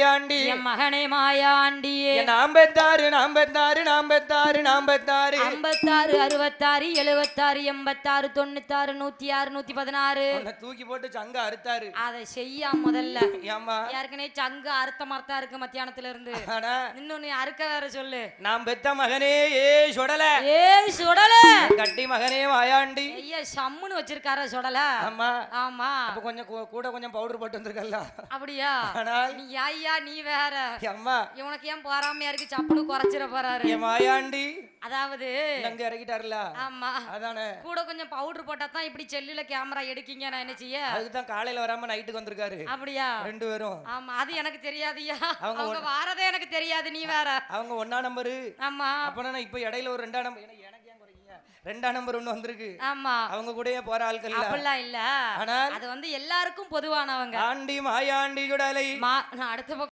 என் மகனே மாயாண்டியே நாம் பெத்தாரு 56 66 76 76 96 106 116 தூக்கி போட்டு சங்க அறுத்தாரு. அதை செய்யா முதல்ல ஏம்மா ஏற்கனவே சங்க அறுத்த மரத்தா இருக்கு மத்தியானத்துல இருந்து இன்னொன்னு அறுக்க வேற சொல்லு. நாம் பெத்த மகனே ஏ சுடல சுடல கட்டி மகனே மாயாண்டி ஐயா சம்முன்னு வச்சிருக்கார சுடல. ஆமா ஆமா அப்ப கொஞ்சம் கூட கொஞ்சம் பவுடர் போட்டு வந்திருக்கல. அப்படியா நீ ஐயா நீ வேற அம்மா இவனுக்கு ஏன் போறாமையா இருக்கு சப்புனு குறைச்சிட போறாரு மாயாண்டி. அதாவது அங்க இறக்கிட்டாருல. ஆமா அதானே கூட கொஞ்சம் பவுடர் போட்டா தான் இப்படி செல்லுல கேமரா எடுக்கீங்க. நான் என்ன செய்ய அதுக்கு தான் காலையில வராம நைட்டுக்கு வந்திருக்காரு. அப்படியா ரெண்டு பேரும். ஆமா அது எனக்கு தெரியாதுயா. அவங்க வாரதே எனக்கு தெரியாது. நீ வேற அவங்க 1ஆம் நம்பர். ஆமா அப்பனா இப்ப இடையில ஒரு 2ஆம் நம்பர் எனக்கு ஏன் குறைக்கீங்க 2ஆம் நம்பர் ஒன்னு வந்திருக்கு. ஆமா அவங்க கூடயே போற ஆட்கள் இல்ல. அப்படிலாம் இல்ல. ஆனா அது வந்து எல்லாருக்கும் பொதுவானவங்க. ஆண்டி மாயாண்டி சுடலை நான் அடுத்த